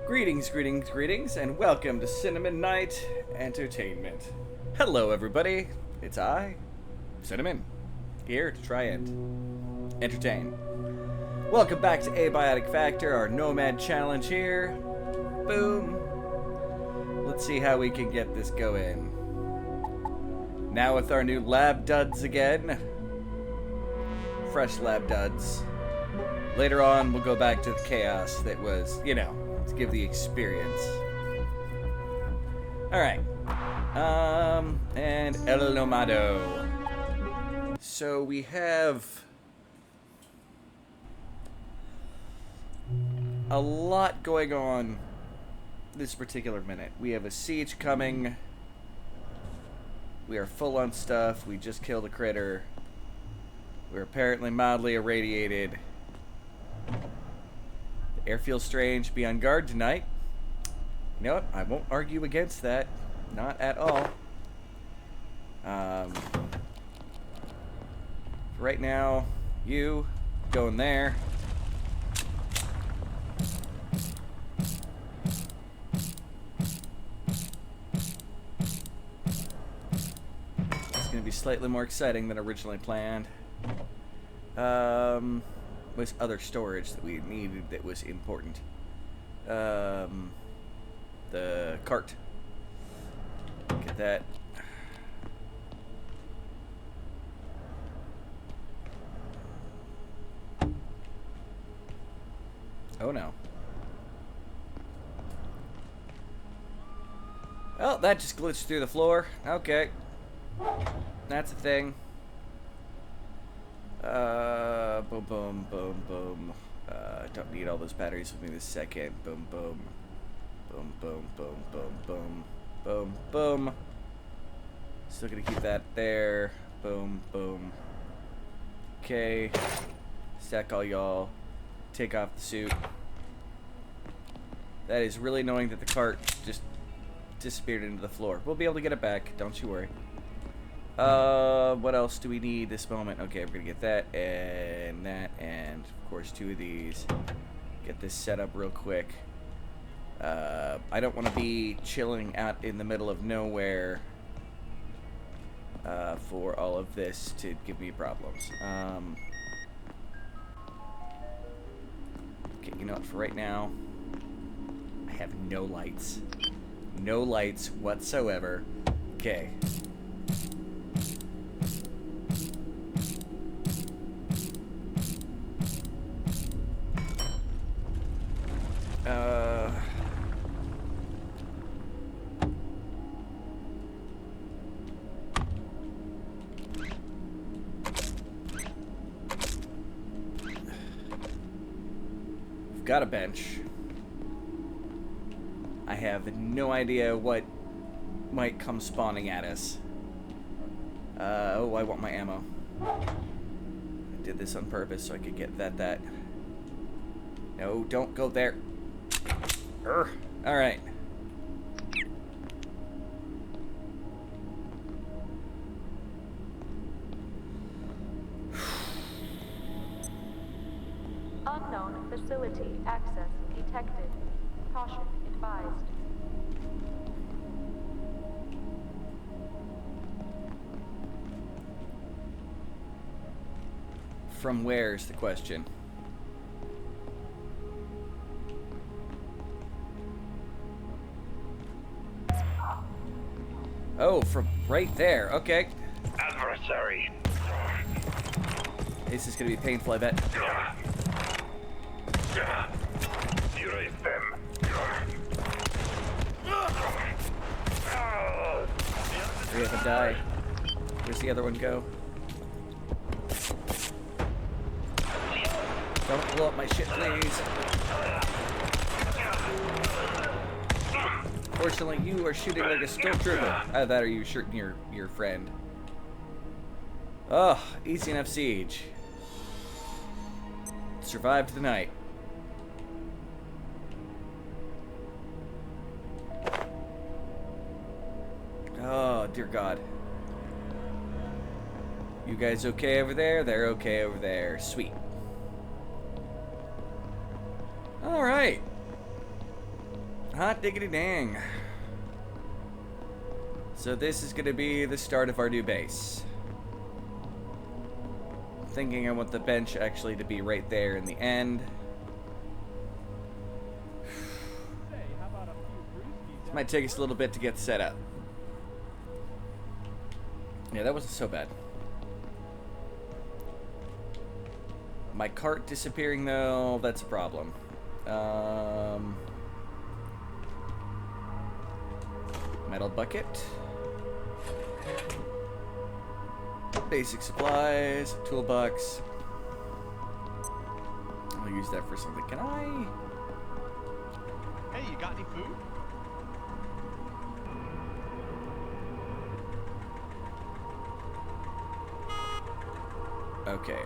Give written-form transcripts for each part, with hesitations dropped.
Greetings, greetings, greetings, and welcome to Cinnamon Night Entertainment. Hello, everybody. It's I, Cinnamon, here to try and entertain. Welcome back to Abiotic Factor, our Nomad challenge here. Boom. Let's see how we can get this going. Now with our new lab duds again. Fresh lab duds. Later on, we'll go back to the chaos that was, you know, to give the experience. Alright. And El Nomado. So we have a lot going on this particular minute. We have a siege coming. We are full on stuff. We just killed a critter. We're apparently mildly irradiated. The air feels strange. Be on guard tonight. You know what? I won't argue against that. Not at all. Right now, you go in there. It's going to be slightly more exciting than originally planned. Was other storage that we needed that was important. The cart. Get that. Oh no. Oh, that just glitched through the floor. Okay. That's a thing. Boom, boom, boom, boom. Don't need all those batteries with me this second. Boom, boom. Boom, boom, boom, boom, boom. Boom, boom. Still gonna keep that there. Boom, boom. Okay. Stack all y'all. Take off the suit. That is really annoying that the cart just disappeared into the floor. We'll be able to get it back. Don't you worry. What else do we need this moment? Okay, we're gonna get that, and of course 2 of these. Get this set up real quick. I don't want to be chilling out in the middle of nowhere for all of this to give me problems. Okay, you know what, for right now, I have no lights. No lights whatsoever. Okay. We've got a bench. I have no idea what might come spawning at us. Oh, I want my ammo. I did this on purpose so I could get that. No, don't go there. Alright. Unknown facility access detected. Caution advised. From where's the question? Oh, from right there. Okay. Adversary. This is gonna be painful, I bet. Erase them. We have a die. Where's the other one go? Don't blow up my shit, please. Fortunately, you are shooting like a stormtrooper. Either that or you shooting your friend. Oh, easy enough siege. Survived the night. Oh, dear God. You guys okay over there? They're okay over there. Sweet. Alright. Hot diggity dang. So this is going to be the start of our new base. I'm thinking I want the bench actually to be right there in the end. This might take us a little bit to get set up. Yeah, that wasn't so bad. My cart disappearing though, that's a problem. Metal bucket. Basic supplies, toolbox. I'll use that for something. Can I? Hey, you got any food? Okay,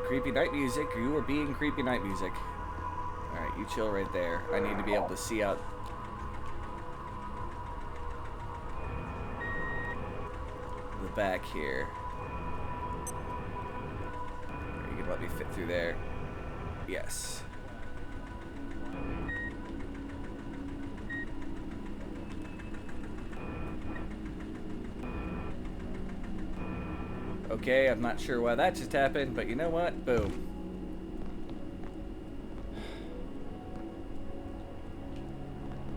creepy night music. You are being creepy night music. Alright, you chill right there. I need to be able to see out the back here. You can let me fit through there. Yes. Okay, I'm not sure why that just happened, but you know what? Boom.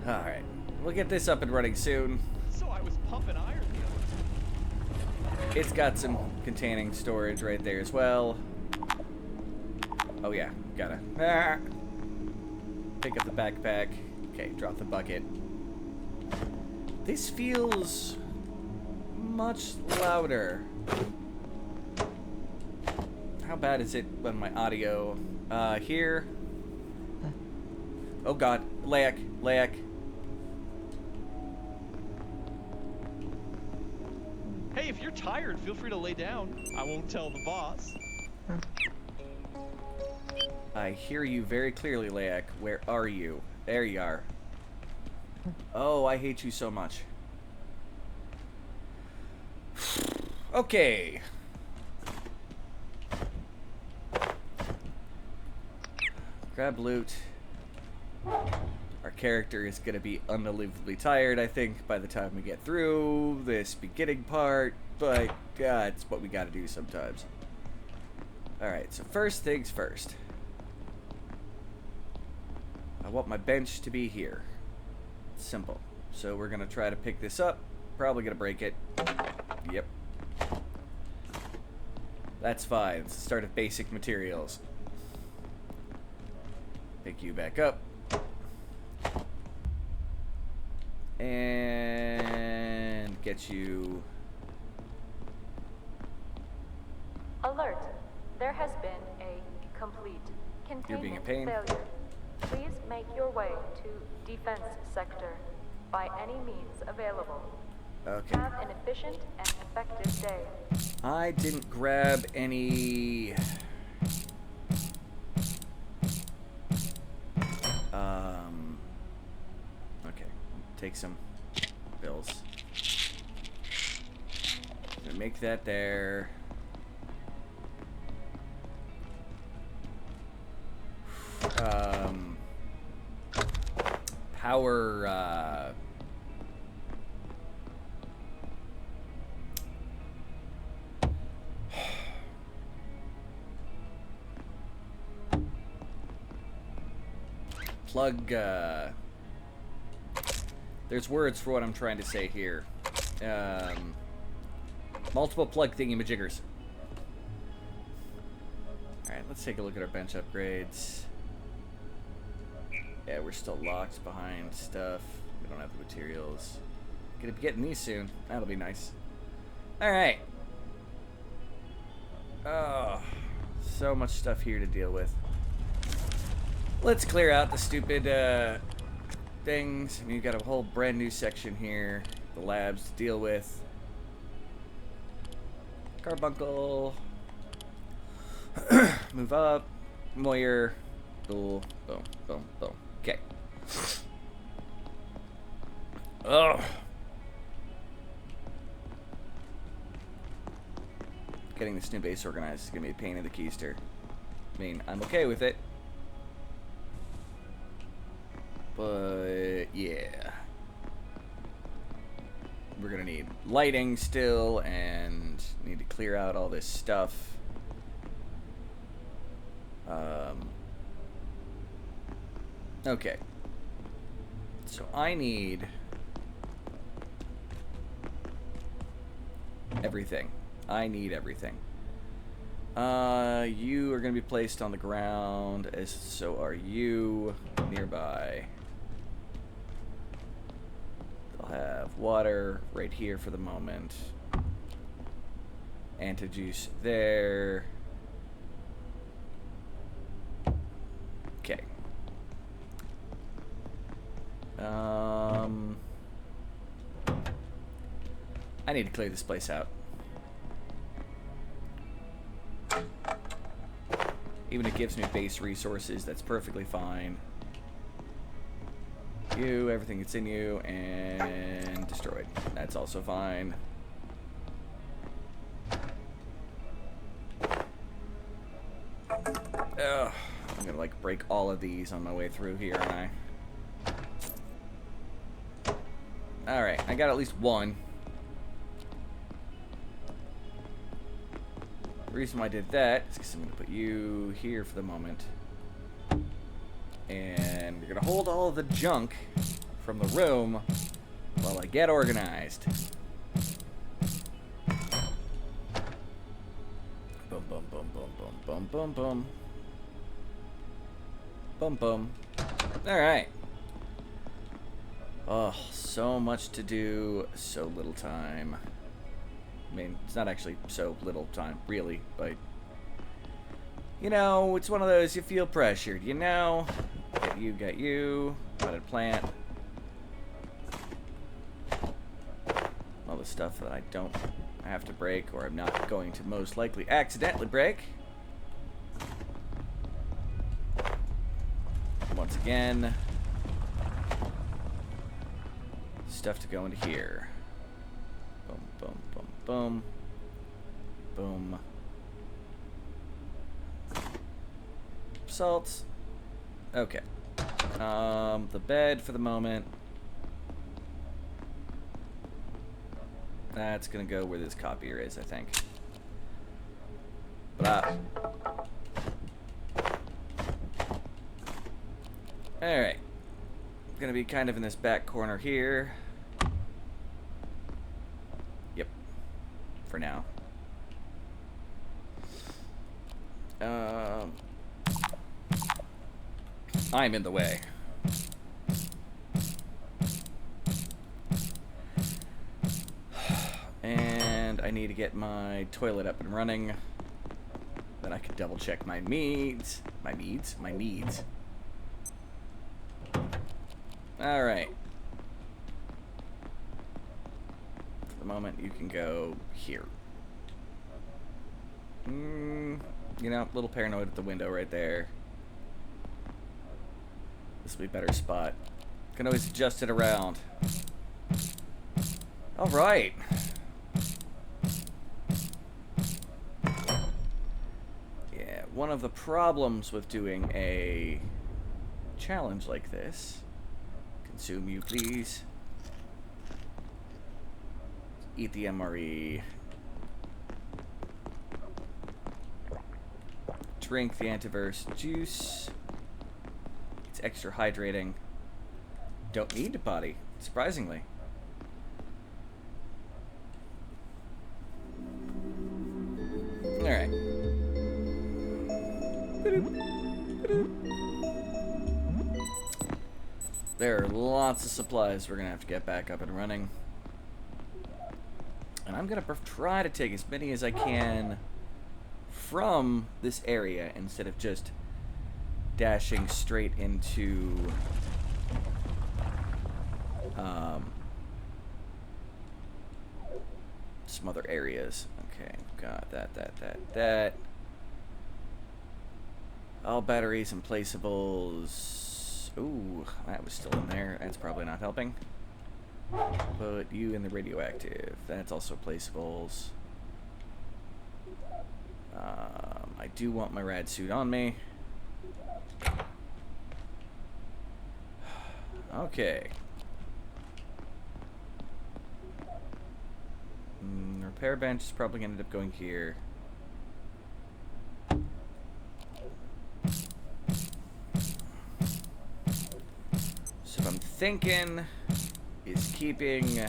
Alright, we'll get this up and running soon. So I was pumping iron the other day. It's got some containing storage right there as well. Oh yeah, gotta pick up the backpack. Okay, drop the bucket. This feels much louder. How bad is it when my audio here? Oh god, lag. Hey, if you're tired, feel free to lay down. I won't tell the boss. I hear you very clearly, Layak. Where are you? There you are. Oh, I hate you so much. Okay. Grab loot. Our character is going to be unbelievably tired, I think, by the time we get through this beginning part. But, God, it's what we got to do sometimes. Alright, so first things first. I want my bench to be here. It's simple. So we're going to try to pick this up. Probably going to break it. Yep. That's fine. It's the start of basic materials. Pick you back up. And get you... Alert. There has been a complete You're being a containment pain. failure. Please make your way to defense sector by any means available. Okay. Have an efficient and effective day. I didn't grab any... Okay. Take some bills. Gonna make that there. Power, plug, there's words for what I'm trying to say here. Multiple plug thingy-majiggers. Alright, let's take a look at our bench upgrades. Yeah, we're still locked behind stuff. We don't have the materials. Gonna be getting these soon. That'll be nice. Alright. Oh, so much stuff here to deal with. Let's clear out the stupid things. I mean, you've got a whole brand new section here. The labs to deal with. Carbuncle. Move up. Moyer. Boom, boom, boom, boom. Okay. Ugh. Getting this new base organized is gonna be a pain in the keister. mean, I'm okay with it. But, yeah. We're gonna need lighting still, and need to clear out all this stuff. Okay. So I need everything. I need everything. You are going to be placed on the ground, as so are you nearby. They'll have water right here for the moment. Antijuice there. Okay. I need to clear this place out. Even if it gives me base resources, that's perfectly fine. You, everything that's in you, and destroyed. That's also fine. Ugh, I'm gonna like break all of these on my way through here, aren't I? Alright, I got at least one. The reason why I did that is because I'm going to put you here for the moment. And we're going to hold all of the junk from the room while I get organized. Boom, boom, boom, boom, boom, boom, boom, boom. Boom, boom. Alright. Oh, so much to do, so little time. I mean, it's not actually so little time, really, but... You know, it's one of those, you feel pressured, you know? Get you, potted plant. All the stuff that I don't have to break, or I'm not going to most likely accidentally break. Once again... Stuff to go into here. Boom, boom, boom, boom. Boom. Salt. Okay. The bed for the moment. That's gonna go where this copier is, I think. Blah. Alright. Gonna be kind of in this back corner here. Yep. For now. I'm in the way. And I need to get my toilet up and running. Then I can double check my needs. My needs? My needs. Alright. For the moment, you can go here. You know, a little paranoid at the window right there. This will be a better spot. Can always adjust it around. Alright. Yeah, one of the problems with doing a challenge like this... Consume you, please. Eat the MRE. Drink the antivirus juice. It's extra hydrating. Don't need to potty, surprisingly. Alright. There are lots of supplies we're going to have to get back up and running. And I'm going to try to take as many as I can from this area instead of just dashing straight into some other areas. Okay, got that. All batteries and placeables. Ooh, that was still in there. That's probably not helping. Put you in the radioactive. That's also placeables. I do want my rad suit on me. Okay. Repair bench is probably going to end up going here. So what I'm thinking is keeping,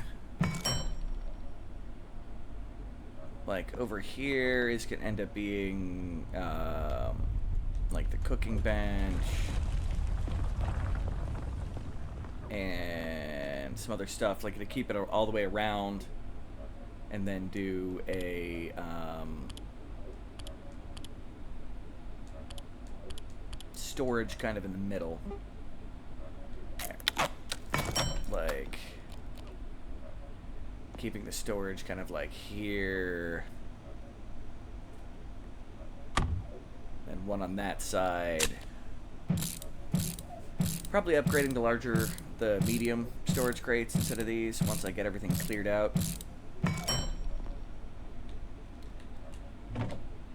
like, over here is going to end up being, like, the cooking bench and some other stuff, like to keep it all the way around, and then do a storage kind of in the middle, like keeping the storage kind of like here, and one on that side. Probably upgrading the medium storage crates instead of these once I get everything cleared out.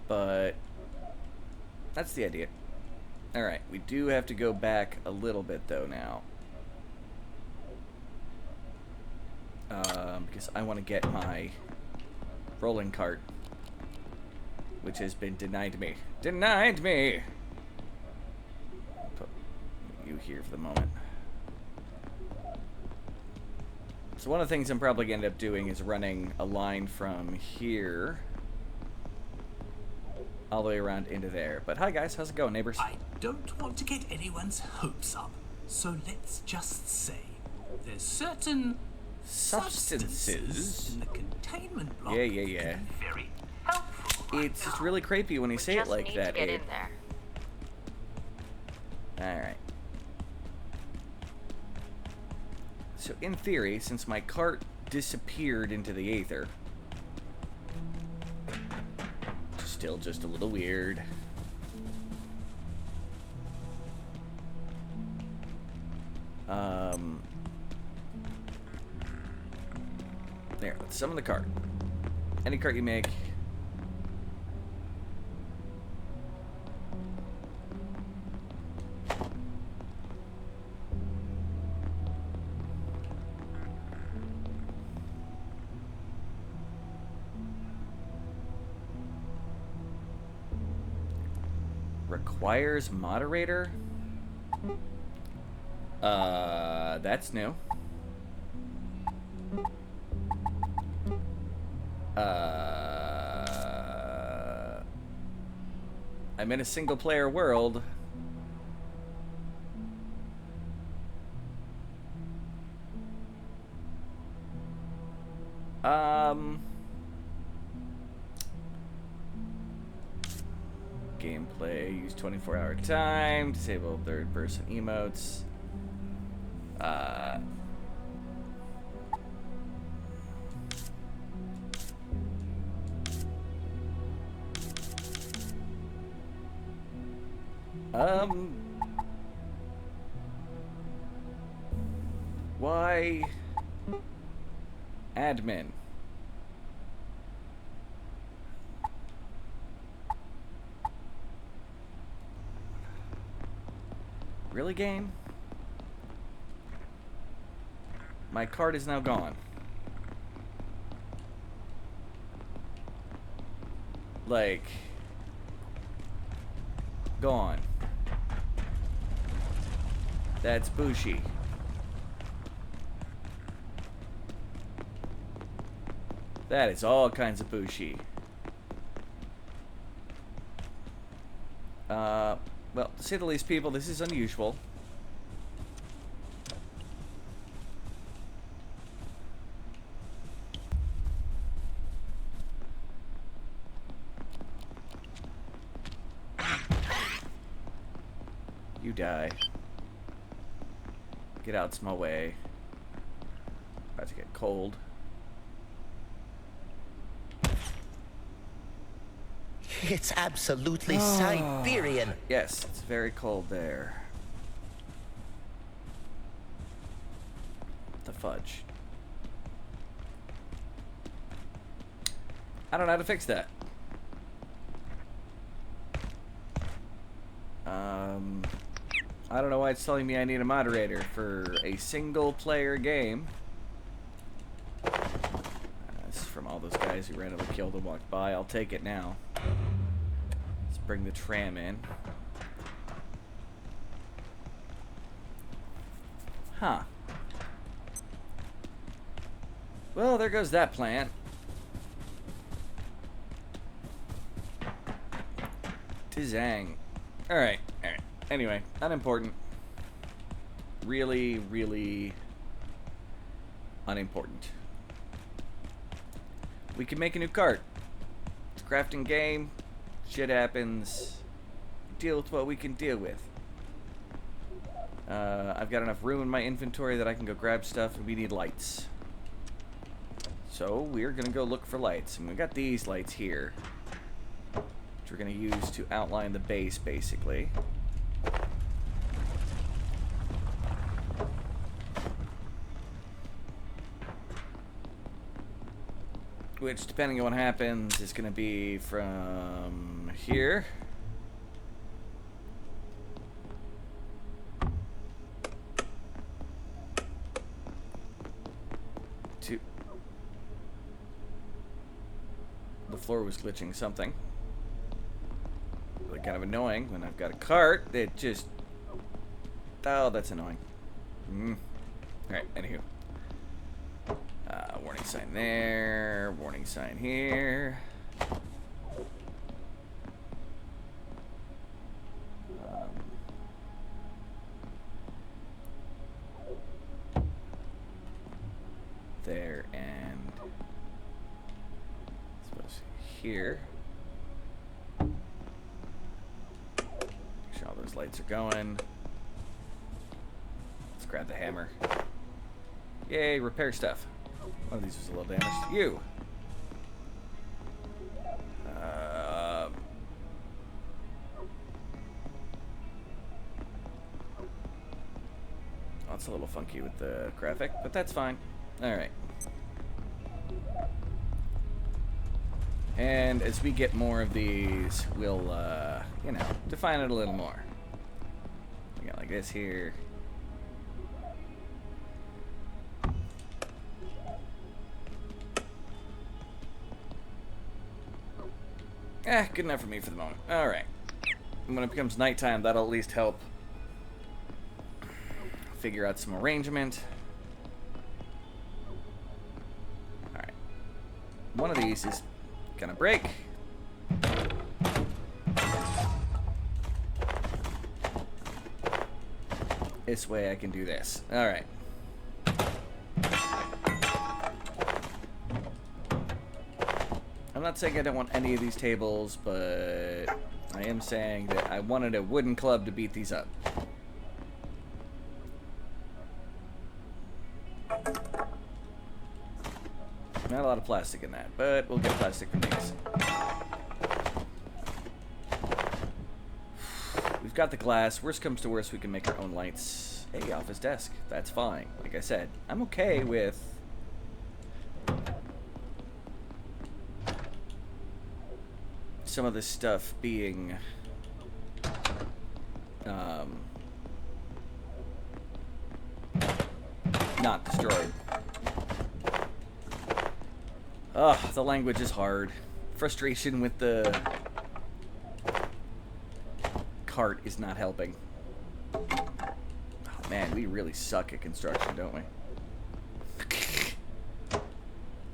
But that's the idea. Alright, we do have to go back a little bit though now. Because I want to get my rolling cart, which has been denied me. Denied me! Put you here for the moment. So one of the things I'm probably going to end up doing is running a line from here all the way around into there. But hi guys, how's it going, neighbors? I don't want to get anyone's hopes up, so let's just say there's certain substances in the containment block Yeah. that can be very helpful. It's just really creepy when you say it like that, Just need to get Abe. in there. Alright. So in theory, since my cart disappeared into the aether, still just a little weird. There, let's summon the cart. Any cart you make. Requires moderator? That's new. I'm in a single player world. Gameplay, use 24-hour time, disable third-person emotes. Why? Admin. Really, game? My card is now gone. Like, gone. That's bushy. That is all kinds of bushy. Well, to say the least, people, this is unusual. You die. Get out my way. About to get cold. It's absolutely Siberian. Yes, it's very cold there. The fudge. I don't know how to fix that. I don't know why it's telling me I need a moderator for a single-player game. This is from all those guys who randomly killed and walked by. I'll take it now. Let's bring the tram in. Huh. Well, there goes that plant. Tizang. Alright, alright. Anyway, unimportant. Really, really unimportant. We can make a new cart. It's a crafting game. Shit happens. Deal with what we can deal with. I've got enough room in my inventory that I can go grab stuff, and we need lights. So we're gonna go look for lights. And we got these lights here, which we're gonna use to outline the base, basically. Which, depending on what happens, is gonna be from here to... The floor was glitching something. Really kind of annoying when I've got a cart that just... Oh, that's annoying. Alright, anywho. Warning sign there. Warning sign here. There and I suppose here. Make sure all those lights are going. Let's grab the hammer. Yay, repair stuff. One of these was a little damaged. You! Oh, it's a little funky with the graphic, but that's fine. Alright. And as we get more of these, we'll, you know, define it a little more. We got like this here. Good enough for me for the moment. Alright. When it becomes nighttime, that'll at least help figure out some arrangement. Alright. One of these is gonna break. This way I can do this. Alright. I'm not saying I don't want any of these tables, but I am saying that I wanted a wooden club to beat these up. Not a lot of plastic in that, but we'll get plastic from these. We've got the glass. Worst comes to worst, we can make our own lights. Hey, office desk. That's fine. Like I said, I'm okay with... some of this stuff being not destroyed. Ugh, the language is hard. Frustration with the cart is not helping. Oh man, we really suck at construction, don't we?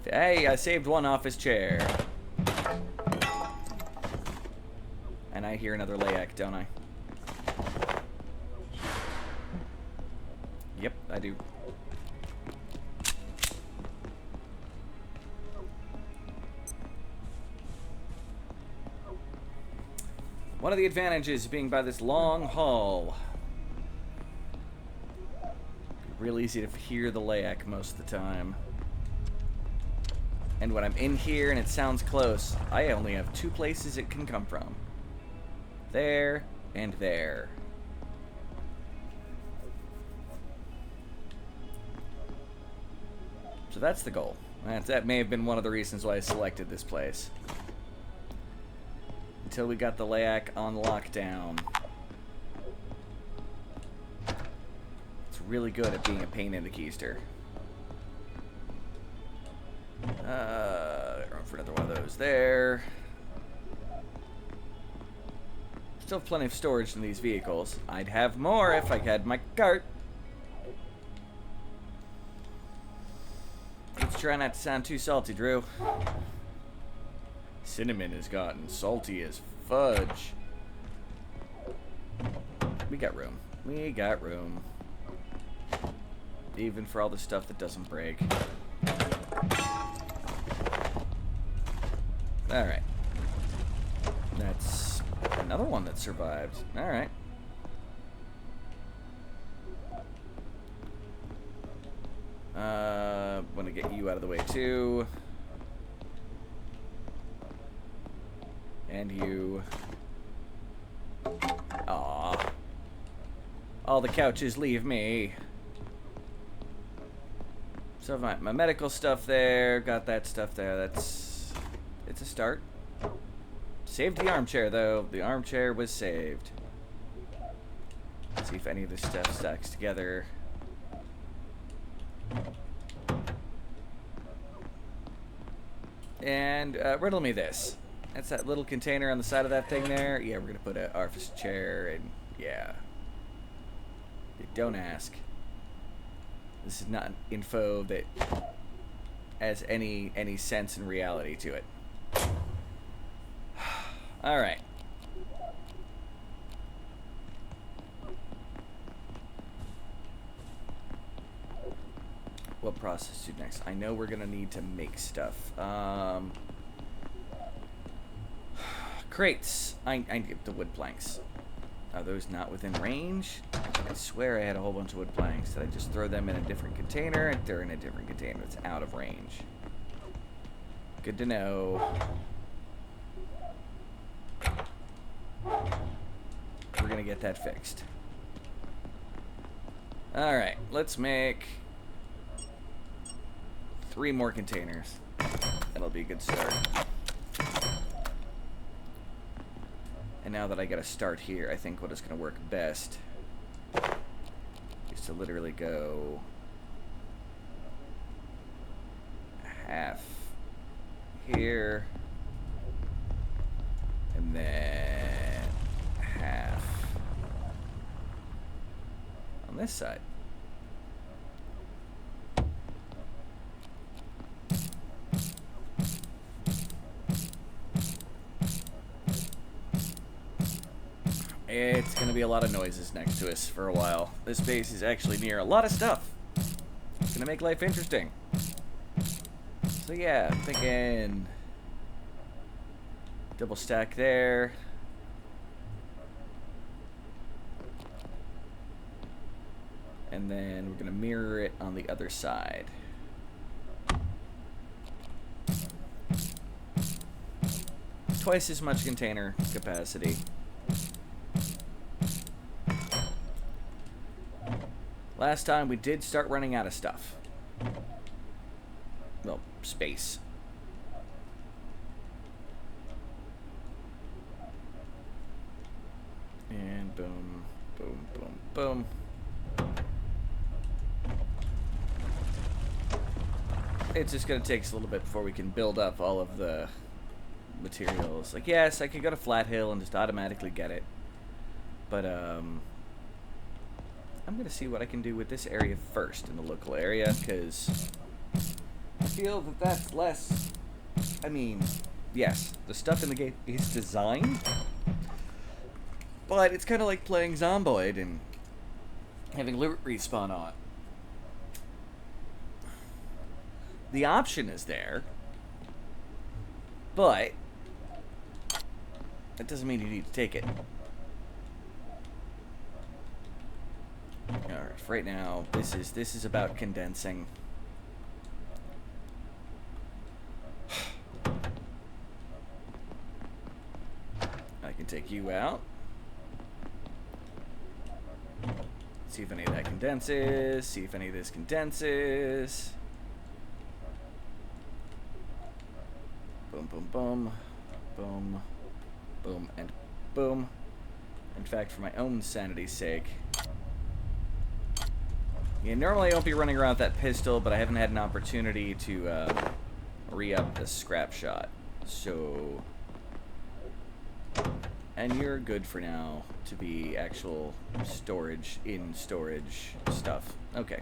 Hey, I saved one office chair. And I hear another layak, don't I? Yep, I do. One of the advantages of being by this long hall. Real easy to hear the layak most of the time. And when I'm in here and it sounds close, I only have two places it can come from. There and there. So that's the goal. That may have been one of the reasons why I selected this place. Until we got the layak on lockdown. really good at being a pain in the keister. Room for another one of those there. Still have plenty of storage in these vehicles. I'd have more if I had my cart. Let's try not to sound too salty, Drew. Cinnamon has gotten salty as fudge. We got room. We got room. Even for all the stuff that doesn't break. Alright. That's another one that survived. Alright. Want to get you out of the way too. And you. Aw. All the couches leave me. So my medical stuff there, got that stuff there. It's a start. Saved the armchair though. The armchair was saved. Let's see if any of this stuff stacks together. And riddle me this. That's that little container on the side of that thing there. Yeah, we're gonna put an office chair and yeah. Don't ask. This is not info that has any sense and reality to it. All right. What process to do next? I know we're gonna need to make stuff. Crates. I get the wood planks. Are those not within range? I swear I had a whole bunch of wood planks. Did I just throw them in a different container? And they're in a different container. It's out of range. Good to know. We're gonna get that fixed. Alright, let's make 3 more containers. That'll be a good start. And now that I got to start here, I think what is going to work best is to literally go half here and then half on this side. It's going to be a lot of noises next to us for a while. This base is actually near a lot of stuff. It's going to make life interesting. So yeah, I'm thinking double stack there. And then we're going to mirror it on the other side. Twice as much container capacity. Last time we did start running out of stuff. Well, space. And boom, boom, boom, boom. It's just gonna take us a little bit before we can build up all of the materials. Like, yes, I could go to Flat Hill and just automatically get it. But, I'm going to see what I can do with this area first in the local area, because I feel that that's less... I mean, yes, the stuff in the game is designed, but it's kind of like playing Zomboid and having loot respawn on. The option is there, but that doesn't mean you need to take it. Alright, for right now, this is about condensing. I can take you out. See if any of that condenses. See if any of this condenses. Boom, boom, boom. Boom. Boom, and boom. In fact, for my own sanity's sake, Yeah, normally I won't be running around with that pistol, but I haven't had an opportunity to re-up the scrap shot. So... And you're good for now to be actual storage, in-storage stuff. Okay.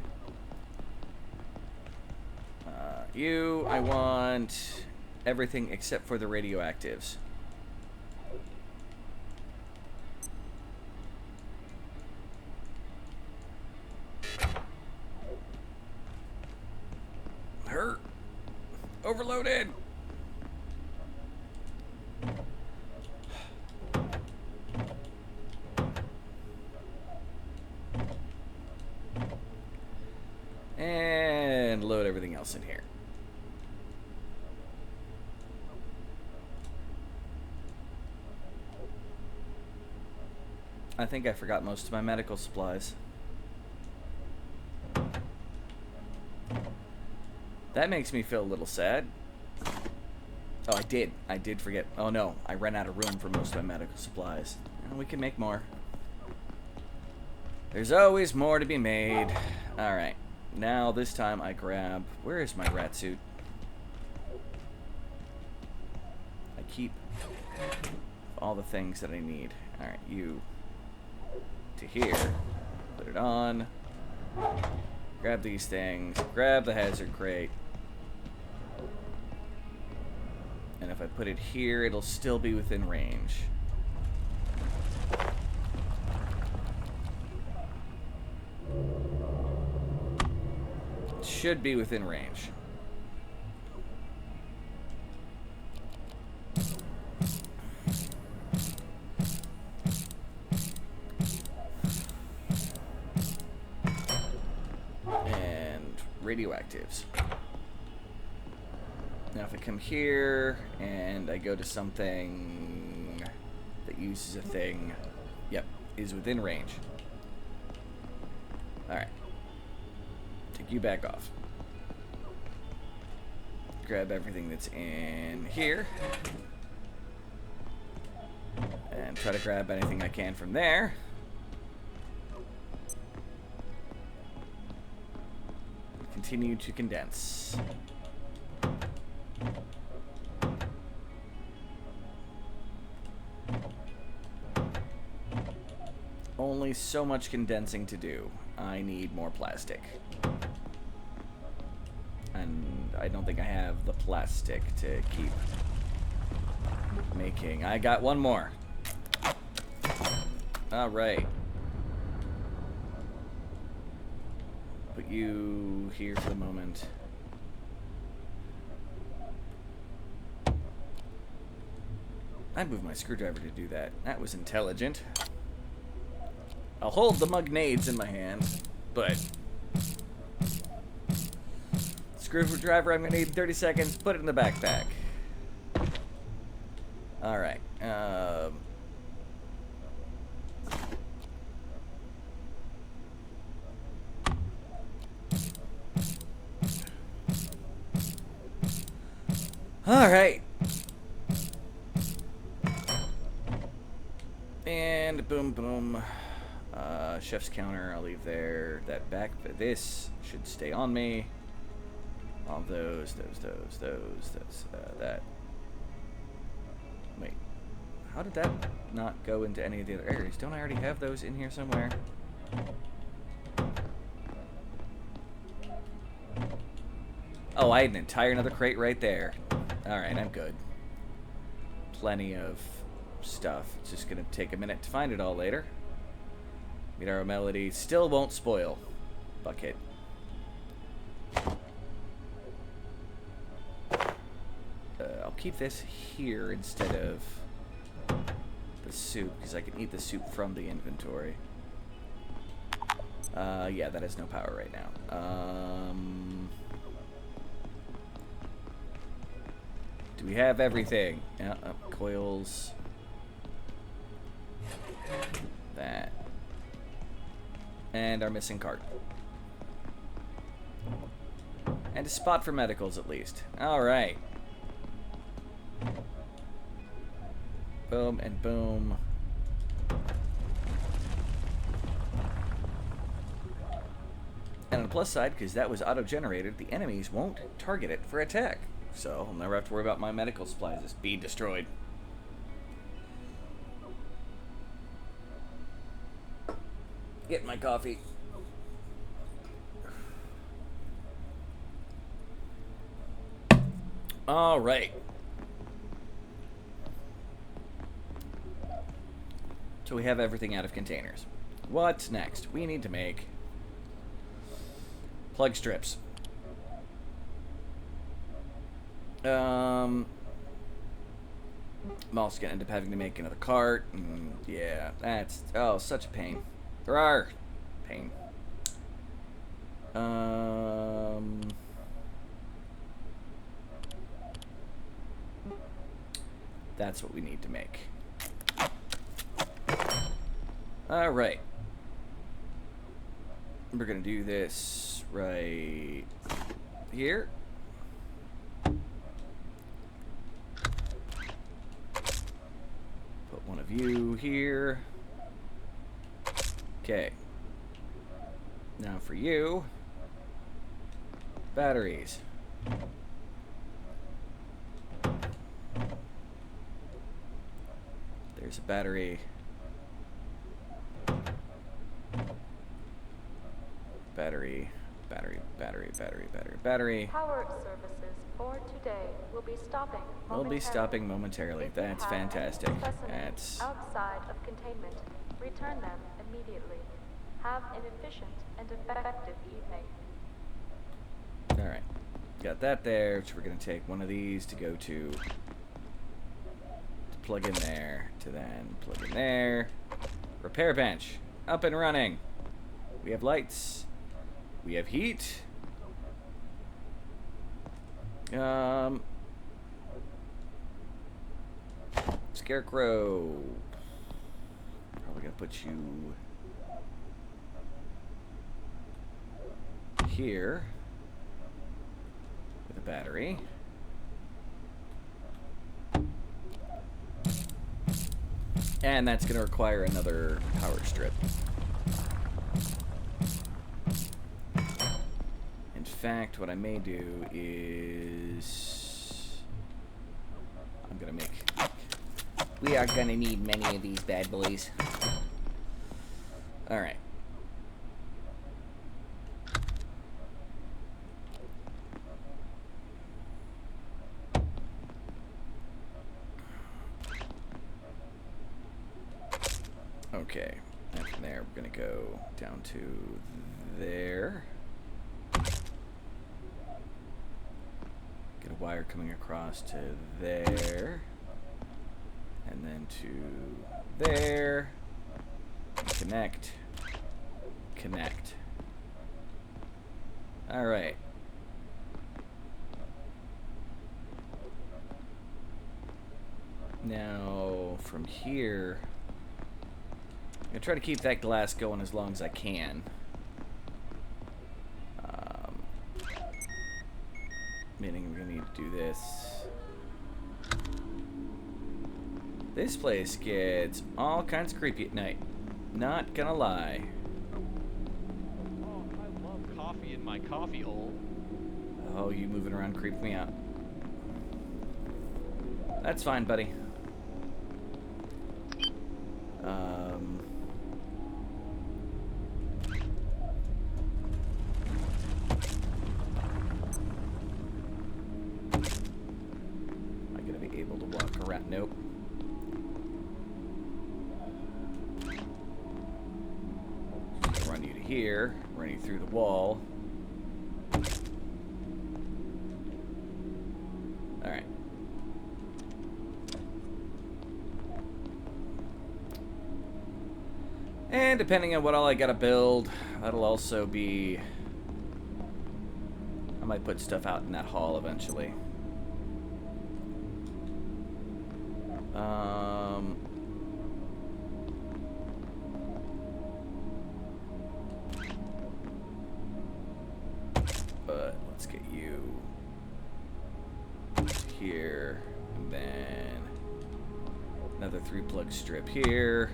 I want everything except for the radioactives. Hurt. Overloaded. And load everything else in here. I think I forgot most of my medical supplies. That makes me feel a little sad. Oh, I did. I did forget. Oh no, I ran out of room for most of my medical supplies. And we can make more. There's always more to be made. Alright. Now, this time I grab... Where is my rat suit? I keep all the things that I need. Alright, you... to here. Put it on. Grab these things. Grab the hazard crate. And if I put it here, it'll still be within range. Should be within range. And radioactives. Now if I come here and I go to something that uses a thing, yep, is within range. Alright. Take you back off. Grab everything that's in here. And try to grab anything I can from there. Continue to condense. Only so much condensing to do. I need more plastic. And I don't think I have the plastic to keep making. I got one more. Alright. Put you here for the moment. I moved my screwdriver to do that. That was intelligent. I'll hold the mugnades in my hand, but screwdriver I'm gonna need in 30 seconds. Put it in the backpack. All right. All right. And boom, boom. Chef's counter, I'll leave there. That back, this should stay on me. All those, that. Wait, how did that not go into any of the other areas? Don't I already have those in here somewhere? Oh, I had an entire another crate right there. Alright, I'm good. Plenty of stuff. It's just gonna take a minute to find it all later. Guitar melody still won't spoil. Bucket. I'll keep this here instead of the soup, because I can eat the soup from the inventory. Yeah, that has no power right now. Do we have everything? Yeah, coils. That. And our missing cart. And a spot for medicals, at least. Alright. Boom and boom. And on the plus side, because that was auto-generated, the enemies won't target it for attack. So I'll never have to worry about my medical supplies just being destroyed. Get my coffee. All right. So we have everything out of containers. What's next? We need to make plug strips. I'm also gonna end up having to make another cart. Yeah, that's such a pain. Pain. That's what we need to make. All right. We're gonna do this right here. Put one of you here. Okay. Now for you, batteries. There's a battery. Battery. Power services for today will be stopping momentarily. We'll be stopping momentarily. If you That's have any fantastic. specimens That's outside of containment. Return them immediately. Have an efficient and effective evening. all right. Got that there. So we're gonna take one of these to go to plug in there, to then plug in there. Repair bench up and running. We have lights. We have heat. Scarecrow. Probably gonna put you here with a battery. And that's gonna require another power strip. In fact, what I may do is we are gonna need many of these bad boys. All right. Okay, and from there we're gonna go down to there. Get a wire coming across to there. And then to there. Connect. Connect. Alright. Now, from here, I'm going to try to keep that glass going as long as I can. Meaning we're going to need to do this. This place gets all kinds of creepy at night. Not gonna lie. Oh, I love coffee in my coffee hole. Oh, you moving around creeped me out. That's fine, buddy. Am I gonna be able to walk around? Nope. Run you to here, run you through the wall. Alright. And depending on what all I gotta build, that'll also be... I might put stuff out in that hall eventually. But let's get you here, and then another 3-plug strip here.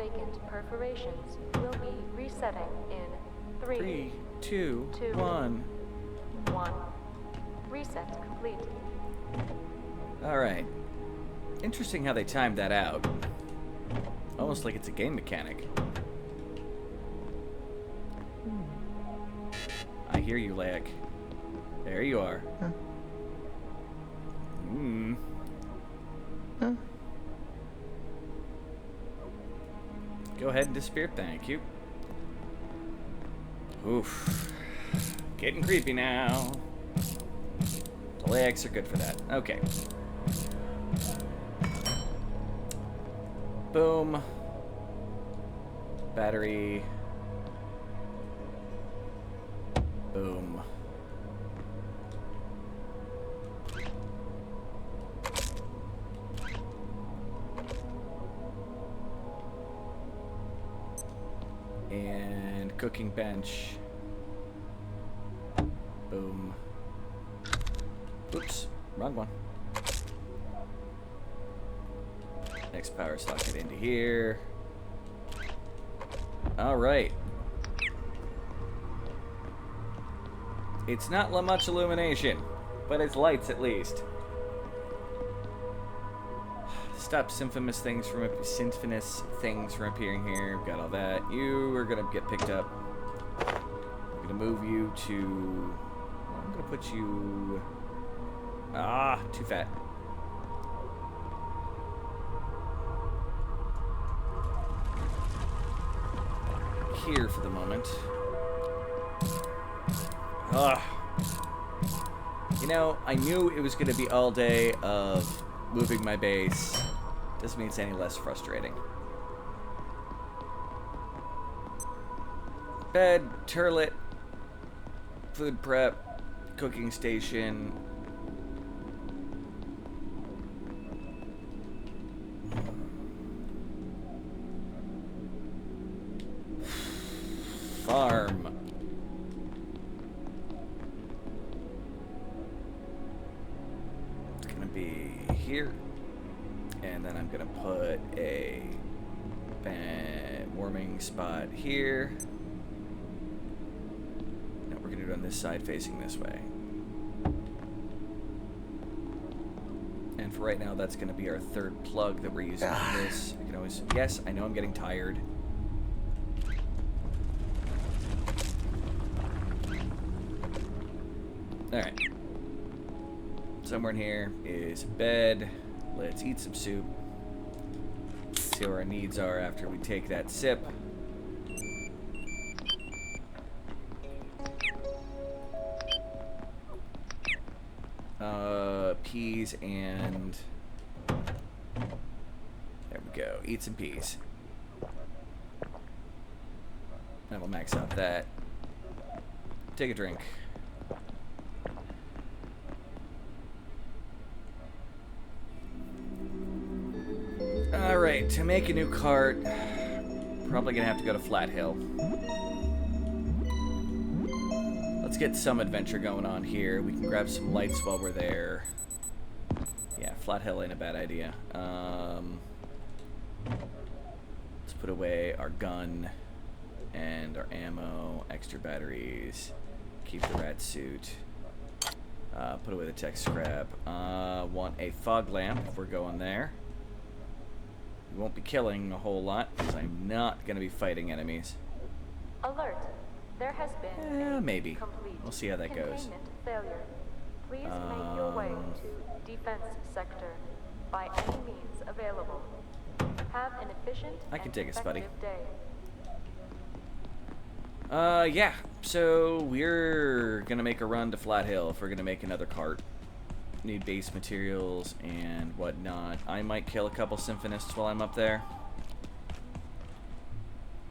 vacant perforations will be resetting in 3, 3, 2, 2, 1. 1. Reset complete. Alright. Interesting how they timed that out. Almost like it's a game mechanic. I hear you, Laik. There you are. Huh? Hmm. Huh? Go ahead and disappear, thank you. Oof. Getting creepy now. The Laics are good for that. Okay. Boom. Battery. Boom. And cooking bench. Boom. Oops, wrong one. Next power socket into here. Alright. It's not much illumination, but it's lights at least. Stop symphonous things from appearing here. Got all that. You are gonna get picked up. I'm gonna move you to. I'm gonna put you. Ah, too fat. Here for the moment. Ugh. You know, I knew it was gonna be all day of moving my base. Doesn't mean it's any less frustrating. Bed, turlet, food prep, cooking station. Farm. It's gonna be here. And then I'm gonna put a warming spot here. No, we're gonna do it on this side facing this way. And for right now, that's gonna be our third plug that we're using for this. I can always, yes, I know I'm getting tired. Alright. Somewhere in here is a bed. Let's eat some soup. See what our needs are after we take that sip. Peas and... There we go. Eat some peas. And we'll max out that. Take a drink. Alright, to make a new cart, probably gonna have to go to Flat Hill. Let's get some adventure going on here. We can grab some lights while we're there. Yeah, Flat Hill ain't a bad idea. Let's put away our gun and our ammo, extra batteries, keep the rat suit, put away the tech scrap. Want a fog lamp if we're going there. We won't be killing a whole lot because I'm not going to be fighting enemies. Alert. There has been maybe. complete We'll see how that goes. containment failure. Please make your way to defense sector by any means available. Have an efficient I can and take us, buddy. effective day. Yeah. So we're going to make a run to Flat Hill if we're going to make another cart. Need base materials and whatnot. I might kill a couple symphonists while I'm up there.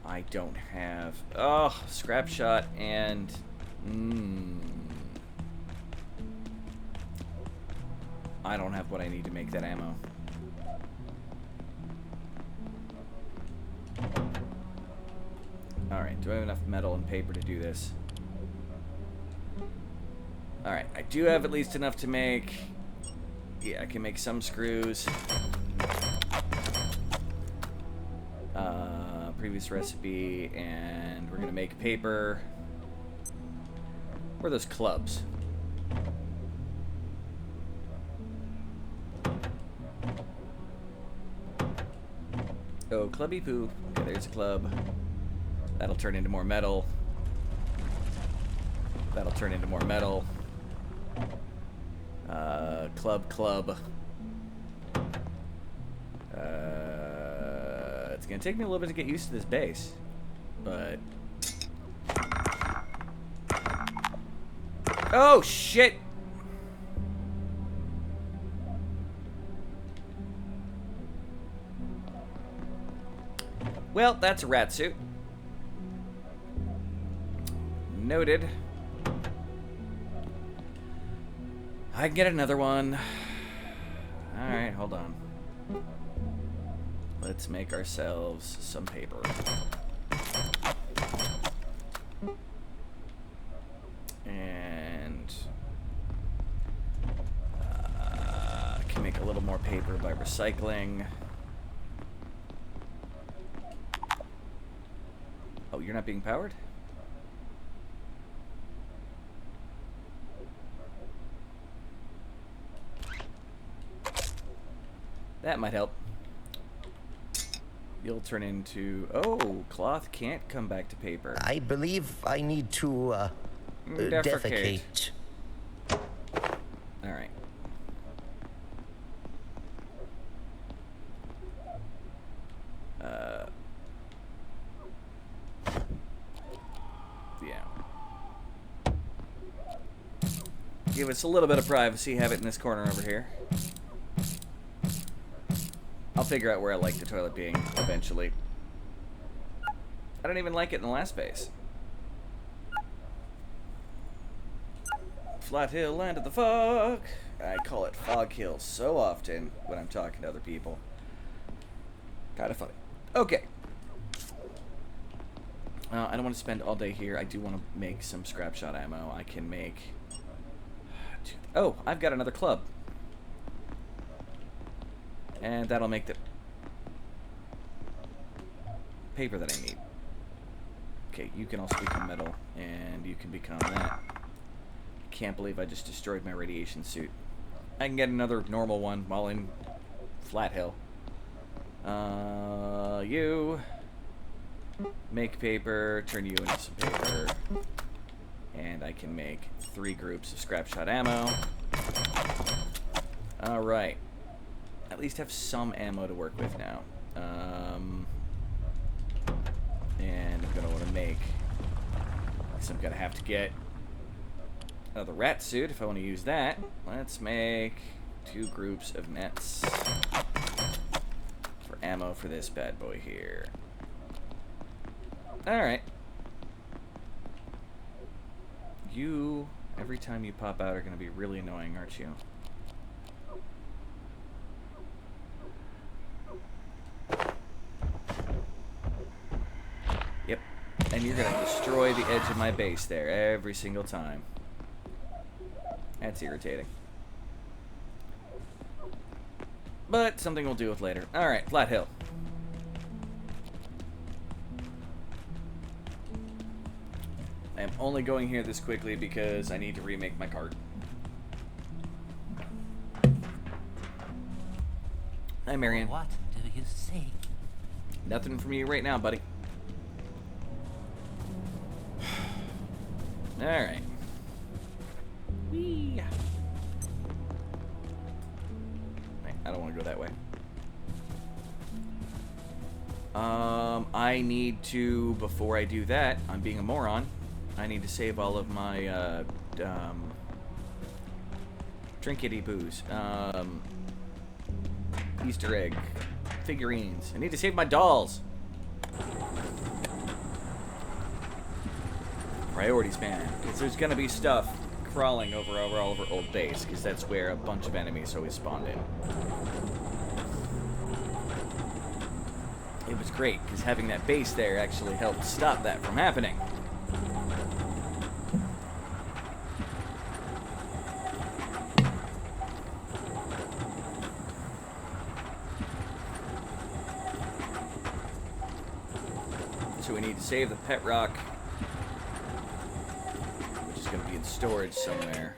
I don't have... Oh, scrap shot and... I don't have what I need to make that ammo. Alright, do I have enough metal and paper to do this? Alright, I do have at least enough to make... Yeah, I can make some screws. previous recipe, and we're gonna make paper. Where are those clubs? Oh, clubby poo. Okay, there's a club. That'll turn into more metal. That'll turn into more metal. Club. It's gonna take me a little bit to get used to this base, but... Oh, shit! Well, that's a rat suit. Noted. I can get another one. Alright, hold on. Let's make ourselves some paper. And can make a little more paper by recycling. Oh, you're not being powered? That might help. You'll turn into... Oh, cloth can't come back to paper. I believe I need to, defecate. Alright. Yeah. Give us a little bit of privacy, have it in this corner over here. I'll figure out where I like the toilet being eventually. I don't even like it in the last base. Flat Hill, land of the fog. I call it Fog Hill so often when I'm talking to other people. Kind of funny. Okay. I don't want to spend all day here. I do want to make some scrap shot ammo. I can make... Oh, I've got another club. And that'll make the paper that I need. Okay, you can also become metal, and you can become that. Can't believe I just destroyed my radiation suit. I can get another normal one while in Flat Hill. You make paper, turn you into some paper, and I can make 3 groups of scrap shot ammo. Alright. At least have some ammo to work with now. And I'm gonna want to make... So I'm gonna have to get another rat suit if I want to use that. Let's make 2 groups of nets for ammo for this bad boy here. Alright. You, every time you pop out, are gonna be really annoying, aren't you? Yep. And you're gonna destroy the edge of my base there every single time. That's irritating. But something we'll deal with later. Alright, Flat Hill. I am only going here this quickly because I need to remake my cart. Hi, Marion. What do you say? Nothing from you right now, buddy. Alright. Whee! Wait, I don't want to go that way. I need to, before I do that, I'm being a moron, I need to save all of my, trinkety boos. Easter egg figurines. I need to save my dolls. Priorities, man. Because there's gonna be stuff crawling over all over old base, because that's where a bunch of enemies always spawned in. It was great, because having that base there actually helped stop that from happening. we need to save the pet rock, which is going to be in storage somewhere.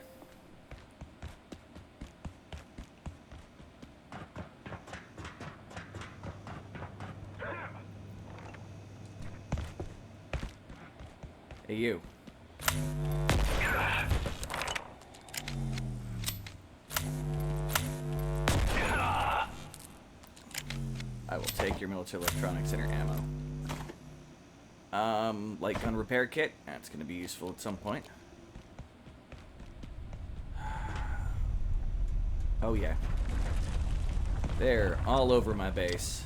Hey, you. I will take your military electronics center ammo. Light gun repair kit. That's going to be useful at some point. Oh, yeah. They're all over my base.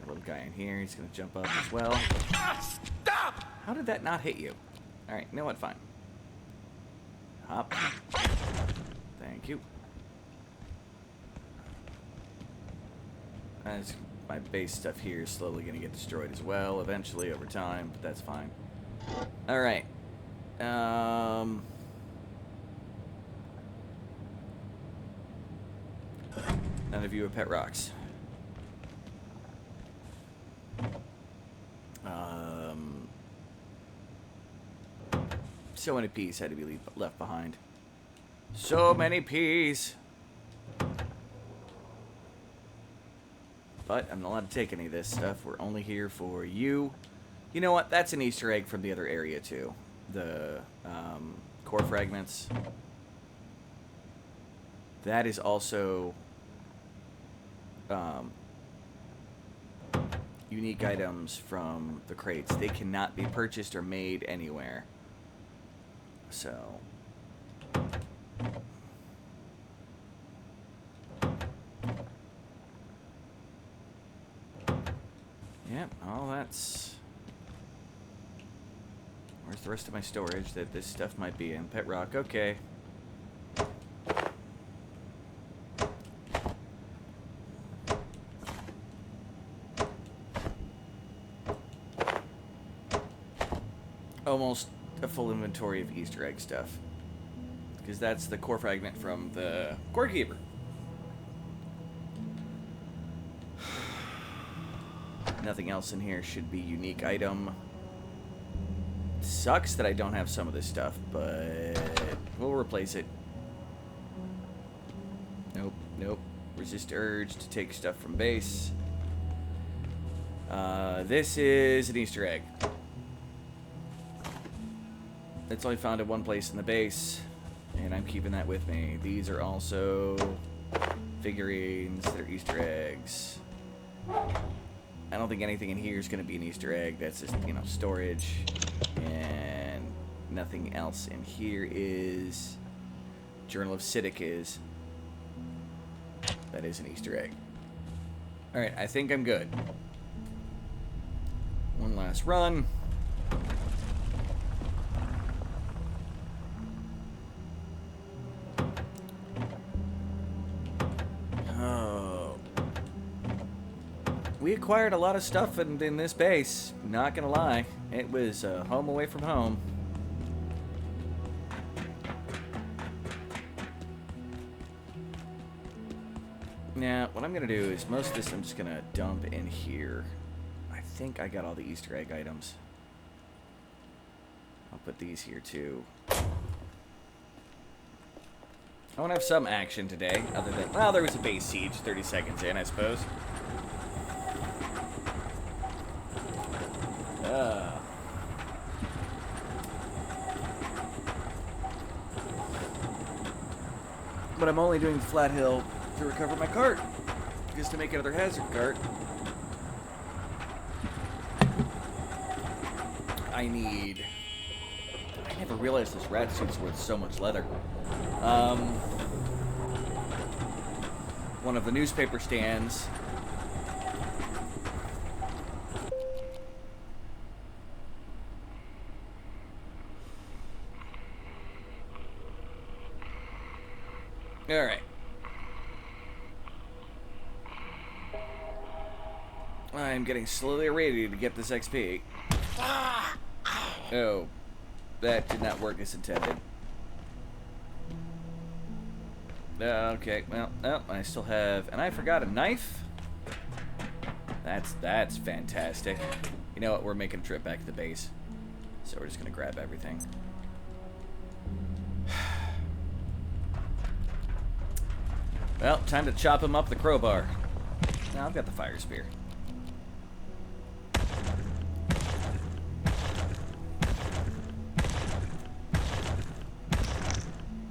Little guy in here. He's going to jump up as well. Stop! How did that not hit you? Alright, you know what? Fine. Hop. Thank you. As my base stuff here is slowly going to get destroyed as well, eventually, over time, but that's fine. Alright. None of you have pet rocks. So many peas had to be left behind. So many peas. But I'm not allowed to take any of this stuff. We're only here for you. You know what? That's an Easter egg from the other area too. The core fragments. That is also unique items from the crates. They cannot be purchased or made anywhere. So, yep, all that's... Where's the rest of my storage that this stuff might be in? Pet rock, okay. Almost a full inventory of Easter egg stuff, because that's the core fragment from the core keeper. Nothing else in here should be unique item. Sucks that I don't have some of this stuff, but we'll replace it. Nope, nope. Resist urge to take stuff from base. This is an Easter egg. It's only found at one place in the base, and I'm keeping that with me. These are also figurines that are Easter eggs. I don't think anything in here is going to be an Easter egg. That's just, you know, storage. And nothing else in here is... Journal of Siddiq is. That is an Easter egg. Alright, I think I'm good. One last run. We acquired a lot of stuff in this base, not gonna lie. It was home away from home. Now, what I'm gonna do is most of this I'm just gonna dump in here. I think I got all the Easter egg items. I'll put these here too. I want to have some action today, other than, well, there was a base siege 30 seconds in, I suppose. But I'm only doing Flat Hill to recover my cart, just to make another hazard cart. I never realized this rat suit's worth so much leather. One of the newspaper stands. Alright. I'm getting slowly ready to get this XP. Oh, that did not work as intended. Okay, well, oh, I still have, and I forgot a knife. That's fantastic. You know what? We're making a trip back to the base, so we're just gonna grab everything. Well, time to chop him up the crowbar. Now I've got the fire spear.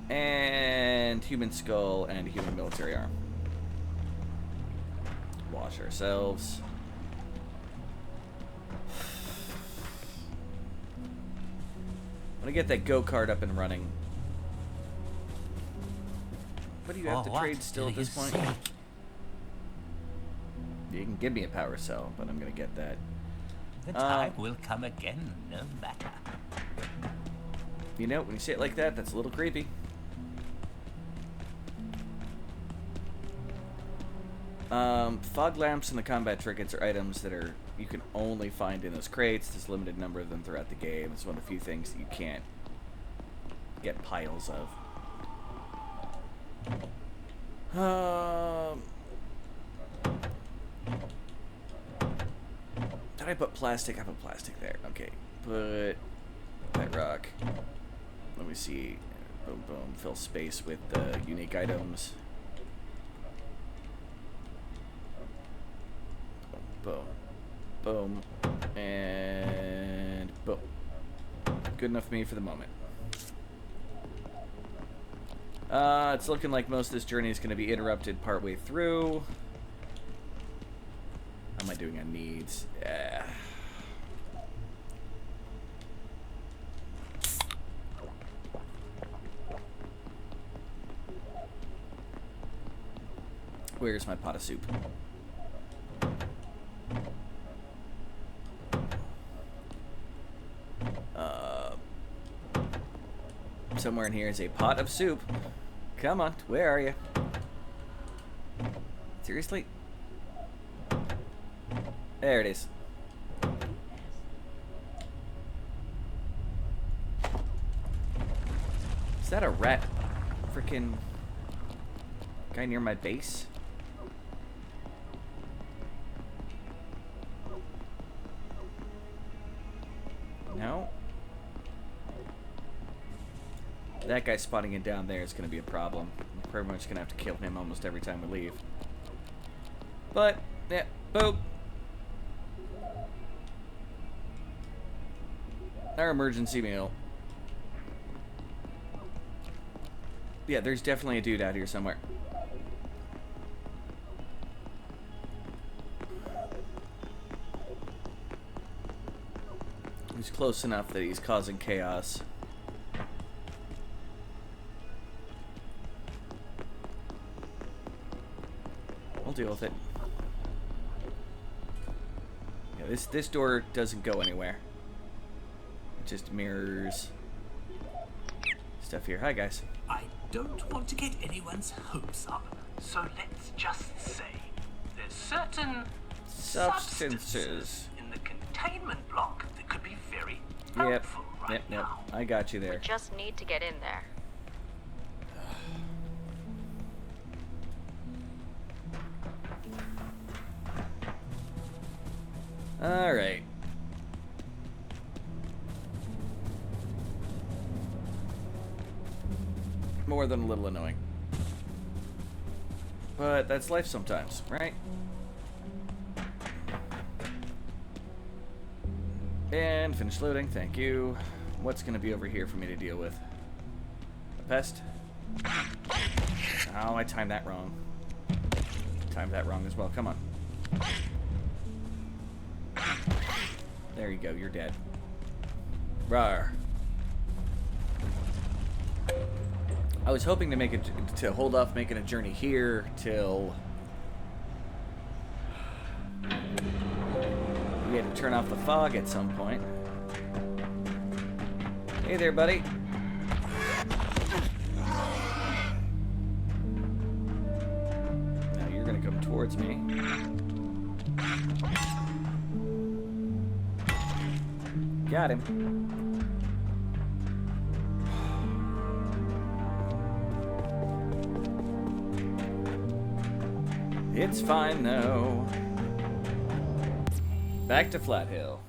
And human skull and human military arm. Wash ourselves. I'm gonna get that go-kart up and running. What do you have to trade still at this point? You can give me a power cell, but I'm gonna get that. The time will come again, no matter. You know, when you say it like that, that's a little creepy. Fog lamps and the combat trinkets are items that are you can only find in those crates. There's a limited number of them throughout the game. It's one of the few things that you can't get piles of. Did I put plastic? I put plastic there. Okay. Put that rock. Let me see. Boom, boom. Fill space with the unique items. Boom. Boom. And boom. Good enough for me for the moment. It's looking like most of this journey is going to be interrupted partway through. How am I doing on needs? Yeah. Where's my pot of soup? Somewhere in here is a pot of soup. Come on, where are you? Seriously? There it is. Is that a rat freaking guy near my base? No? That guy spotting it down there is going to be a problem. I'm pretty much going to have to kill him almost every time we leave. But, yeah, boop. Our emergency meal. Yeah, there's definitely a dude out here somewhere. He's close enough that he's causing chaos. We'll deal with it. Yeah, this door doesn't go anywhere. It just mirrors stuff here. Hi, guys. I don't want to get anyone's hopes up, so let's just say there's certain Substances. in the containment block that could be very helpful right now. I got you there. Just need to get in there. All right. More than a little annoying. But that's life sometimes, right? And finish loading, thank you. What's gonna be over here for me to deal with? A pest? Oh, I timed that wrong. Timed that wrong as well, come on. There you go, you're dead. Rawr. I was hoping to make it to hold off making a journey here till we had to turn off the fog at some point. Hey there, buddy. Now you're gonna come towards me. Got him. It's fine though. Back to Flat Hill.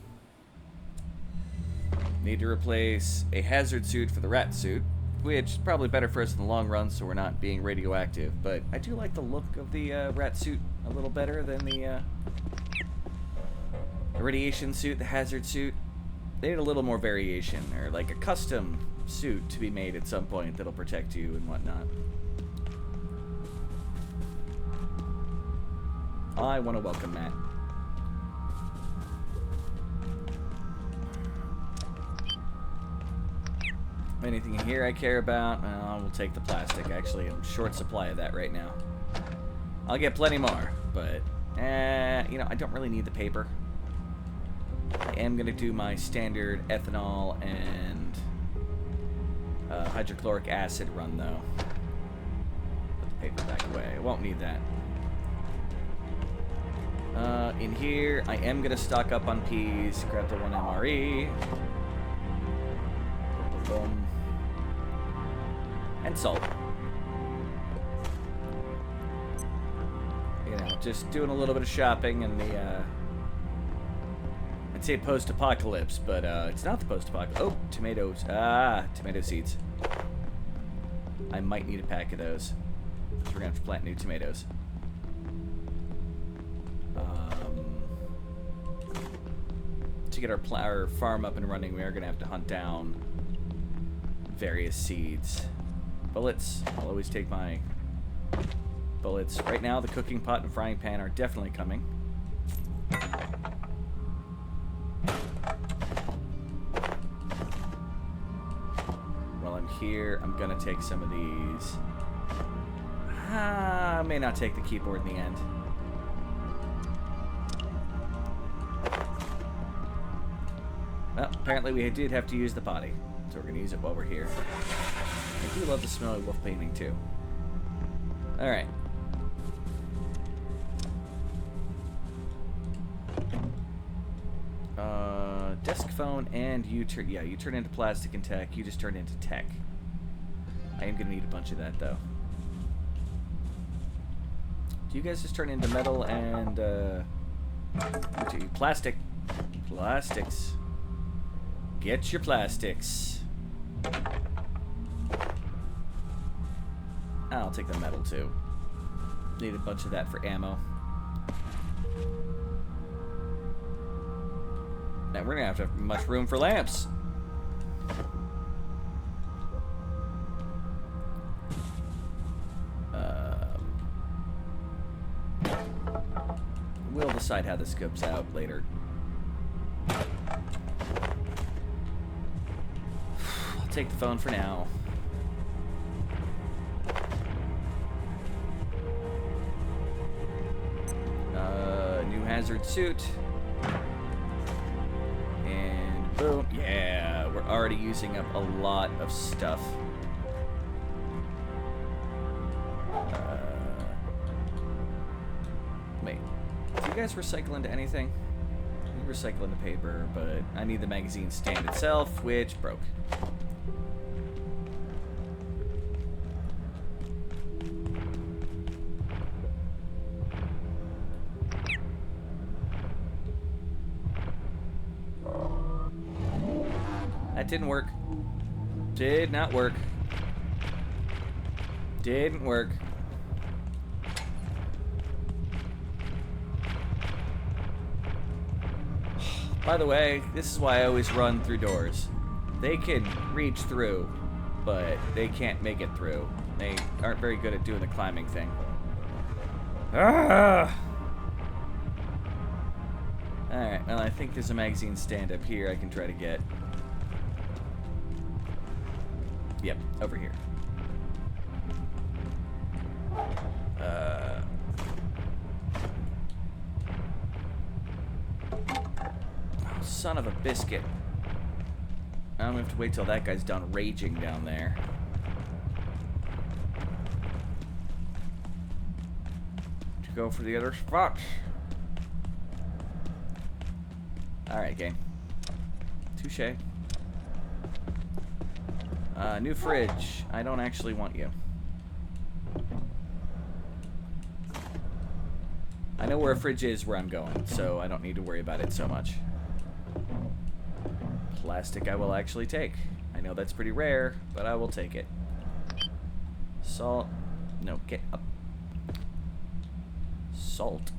Need to replace a hazard suit for the rat suit, which is probably better for us in the long run so we're not being radioactive. But I do like the look of the rat suit a little better than the radiation suit, the hazard suit. They need a little more variation, or like a custom suit to be made at some point that'll protect you and whatnot. I want to welcome Matt. Anything in here I care about? Well, we'll take the plastic. Actually, I'm short supply of that right now. I'll get plenty more, but you know, I don't really need the paper. I am gonna do my standard ethanol and hydrochloric acid run though. Put the paper back away. I won't need that. In here, I am gonna stock up on peas. Grab the 1 MRE. Boom. And salt. You know, just doing a little bit of shopping in the, I'd say post-apocalypse, but, it's not the post-apocalypse. Oh, tomatoes. Ah, tomato seeds. I might need a pack of those. We're gonna have to plant new tomatoes. To get our farm up and running, we are gonna have to hunt down various seeds. Bullets. I'll always take my bullets. Right now, the cooking pot and frying pan are definitely coming. While I'm here, I'm gonna take some of these. I may not take the keyboard in the end. Well, apparently we did have to use the potty, so we're going to use it while we're here. I do love the smell of wolf painting, too. Alright. Desk phone and you turn... Yeah, you turn into plastic and tech. You just turn into tech. I am going to need a bunch of that, though. Do you guys just turn into metal and... plastic. Plastics. Get your plastics. I'll take the metal too. Need a bunch of that for ammo. Now we're gonna have much room for lamps. We'll decide how this goes out later. Take the phone for now. New hazard suit. And boom. Yeah, we're already using up a lot of stuff. Wait. Do you guys recycle into anything? You recycle into paper, but I need the magazine stand itself, which broke. That didn't work. Did not work. Didn't work. By the way, this is why I always run through doors. They can reach through, but they can't make it through. They aren't very good at doing the climbing thing. Ah! Alright, well I think there's a magazine stand up here I can try to get. Yep, over here. Oh, son of a biscuit. Now I'm gonna have to wait till that guy's done raging down there. To go for the other spot. Alright, game. Touche. New fridge. I don't actually want you. I know where a fridge is where I'm going, so I don't need to worry about it so much. Plastic I will actually take. I know that's pretty rare, but I will take it. Salt. No, get up. Salt.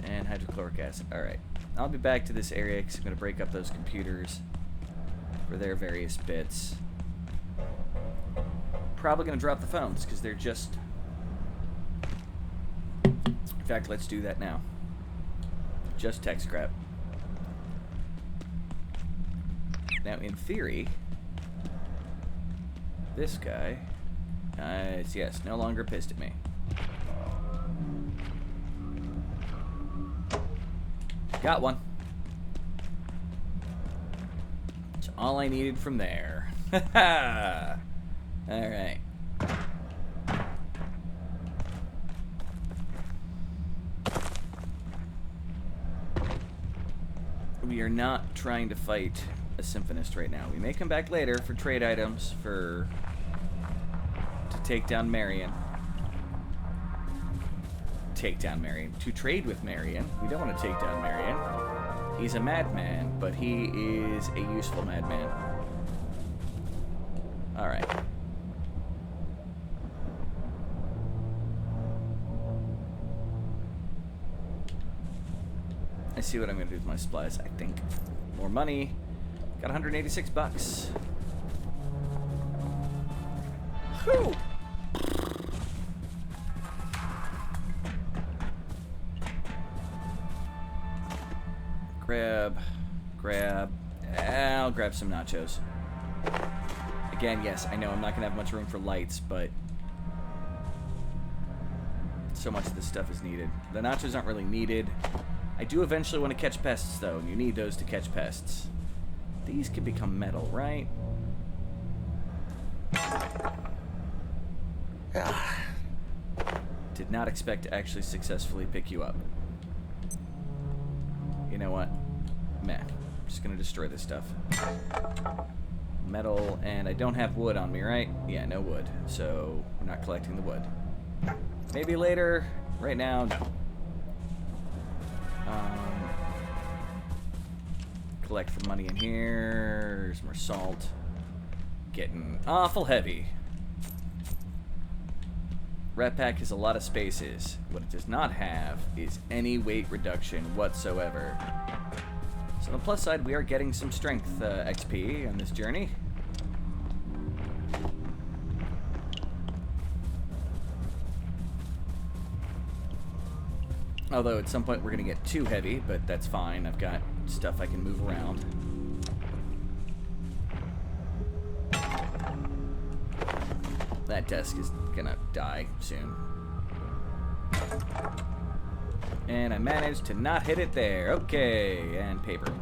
And hydrochloric acid. Alright. I'll be back to this area because I'm going to break up those computers for their various bits. Probably going to drop the phones because they're just... In fact, let's do that now. Just text crap. Now, in theory, this guy is, yes, no longer pissed at me. Got one. That's all I needed from there. Ha Alright. We are not trying to fight a symphonist right now. We may come back later for trade items to take down Marion. Take down Marion. To trade with Marion. We don't want to take down Marion. He's a madman, but he is a useful madman. Alright. I see what I'm going to do with my supplies, I think. More money. Got 186 bucks. Whew! Grab. I'll grab some nachos. Again, yes, I know I'm not going to have much room for lights, but so much of this stuff is needed. The nachos aren't really needed. I do eventually want to catch pests, though, and you need those to catch pests. These could become metal, right? Did not expect to actually successfully pick you up. You know what? Meh. I'm just gonna destroy this stuff. Metal, and I don't have wood on me, right? Yeah, no wood. So, we're not collecting the wood. Maybe later. Right now, no. Collect the money in here. There's more salt. Getting awful heavy. Rat Pack has a lot of spaces. What it does not have is any weight reduction whatsoever. So on the plus side, we are getting some strength XP on this journey. Although at some point we're going to get too heavy, but that's fine. I've got stuff I can move around. That desk is going to die soon. And I managed to not hit it there. Okay, and paper.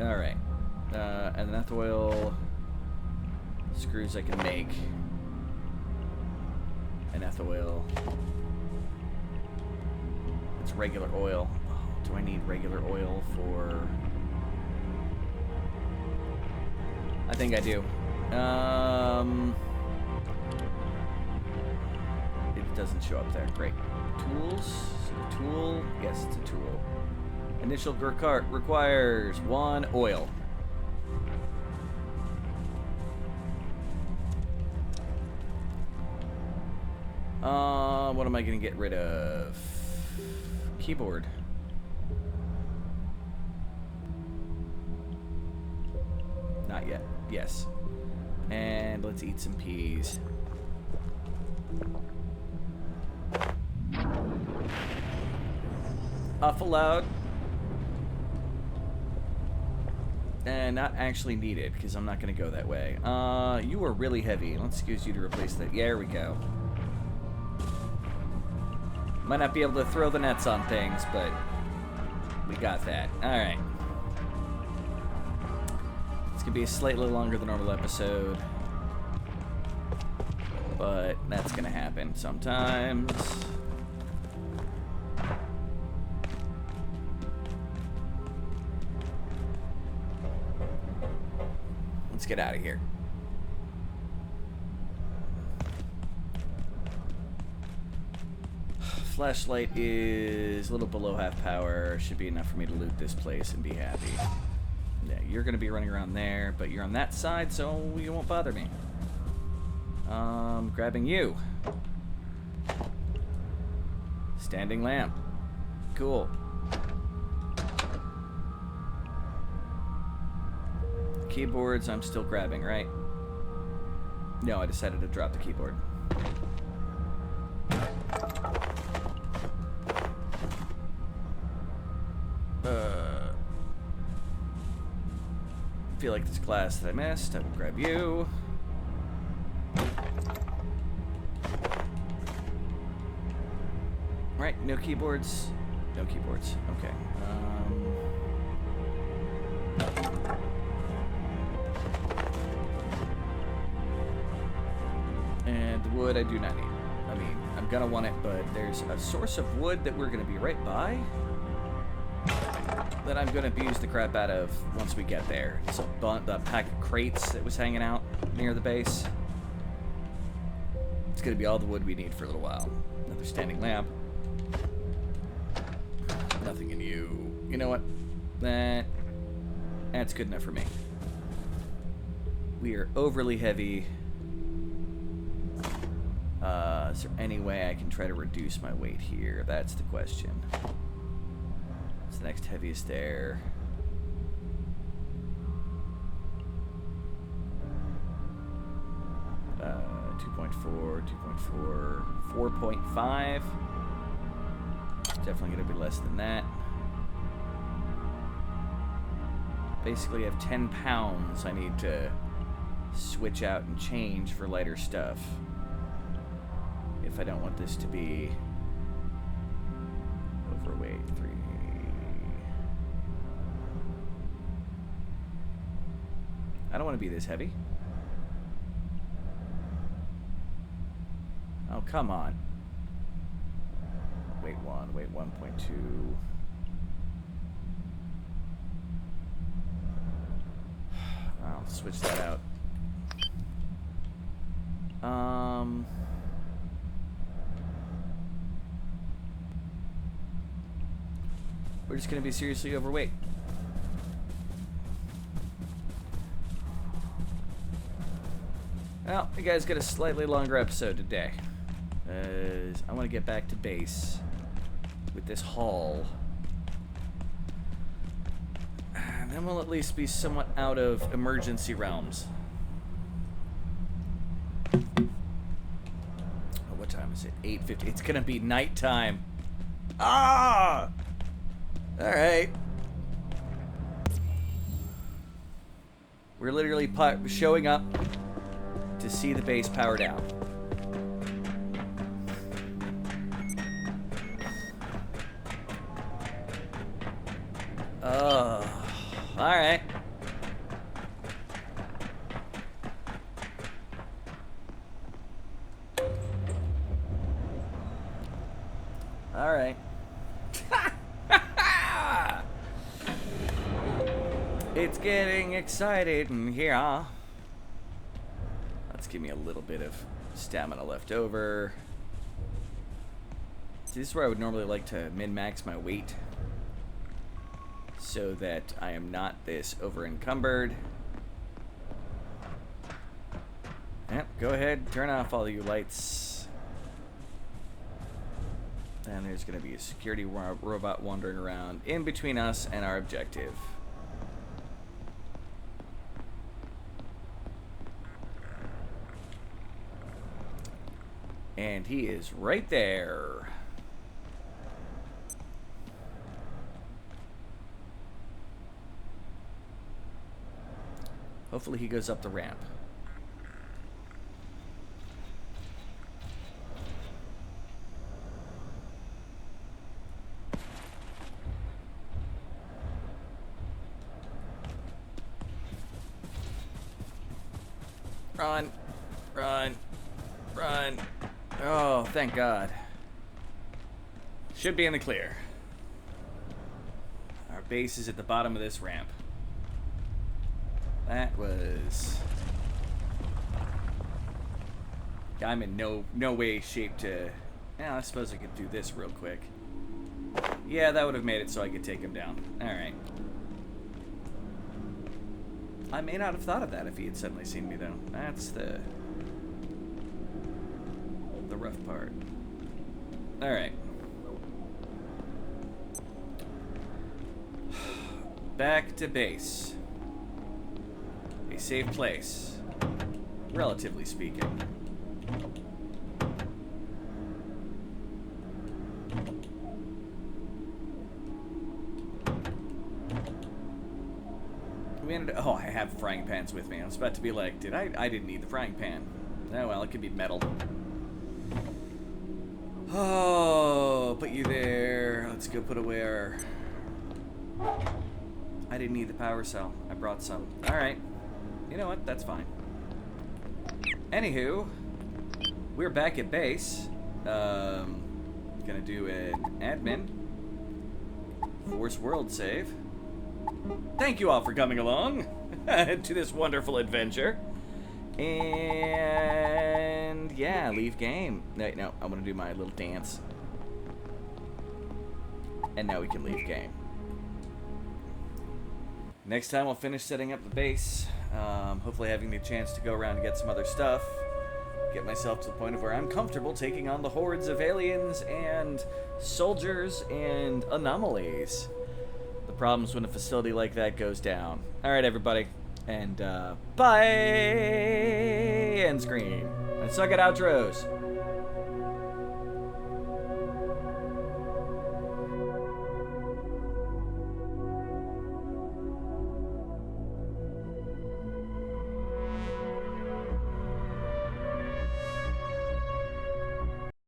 Alright. And enough oil... Screws I can make. And ethyl oil. It's regular oil. Oh, do I need regular oil for... I think I do. It doesn't show up there. Great. Tools? Is it a tool? Yes, it's a tool. Initial requires 1 oil. What am I going to get rid of? Keyboard. Not yet. Yes. And let's eat some peas. Awful loud. And not actually needed, because I'm not going to go that way. You are really heavy. Let's use you to replace that. Yeah, there we go. Might not be able to throw the nets on things, but we got that. Alright. It's going to be a slightly longer than normal episode. But that's going to happen sometimes. get out of here. Flashlight is a little below half power. Should be enough for me to loot this place and be happy. Yeah, you're going to be running around there, but you're on that side, so you won't bother me. Grabbing you. Standing lamp. Cool. Keyboards I'm still grabbing, right? No, I decided to drop the keyboard. Feel like there's glass that I missed. I will grab you. Right, no keyboards. No keyboards. Okay. And the wood I do not need. I mean, I'm gonna want it, but there's a source of wood that we're gonna be right by that I'm gonna abuse the crap out of once we get there. It's the pack of crates that was hanging out near the base. It's gonna be all the wood we need for a little while. Another standing lamp. Nothing in you. You know what? That's good enough for me. We are overly heavy. Is there any way I can try to reduce my weight here? That's the question. It's the next heaviest there. Uh, 2.4, 2.4, 4.5. Definitely going to be less than that. Basically, I have 10 pounds I need to switch out and change for lighter stuff. If I don't want this to be overweight. 3. I don't want to be this heavy. Oh, come on. Weight 1, weight 1.2. I'll switch that out. We're just gonna be seriously overweight. Well, you guys get a slightly longer episode today. I want to get back to base with this haul. And then we'll at least be somewhat out of emergency realms. Oh, what time is it? 8:50. It's gonna be nighttime. Ah! Alright. We're literally showing up to see the base power down. Alright. Alright. It's getting exciting here. Let's give me a little bit of stamina left over. See, this is where I would normally like to min-max my weight so that I am not this over-encumbered. Yep, go ahead, turn off all your lights. And there's going to be a security robot wandering around in between us and our objective. And he is right there. Hopefully he goes up the ramp. Run, run, run. Oh, thank God. Should be in the clear. Our base is at the bottom of this ramp. That was... I'm in no way, shape to... Yeah, I suppose I could do this real quick. Yeah, that would have made it so I could take him down. Alright. I may not have thought of that if he had suddenly seen me, though. That's the rough part. Alright. Back to base. A safe place. Relatively speaking. We ended up, oh, I have frying pans with me. I was about to be like, I didn't need the frying pan. Oh well, it could be metal. Oh, put you there. Let's go put away our... I didn't need the power cell. I brought some. Alright. You know what? That's fine. Anywho, we're back at base. Gonna do an admin. Force world save. Thank you all for coming along to this wonderful adventure. And yeah, leave game. No, I'm gonna do my little dance. And now we can leave game. Next time I'll finish setting up the base. Hopefully having the chance to go around and get some other stuff. Get myself to the point of where I'm comfortable taking on the hordes of aliens and soldiers and anomalies. The problems when a facility like that goes down. Alright, everybody. And, bye! End screen. And suck at outros.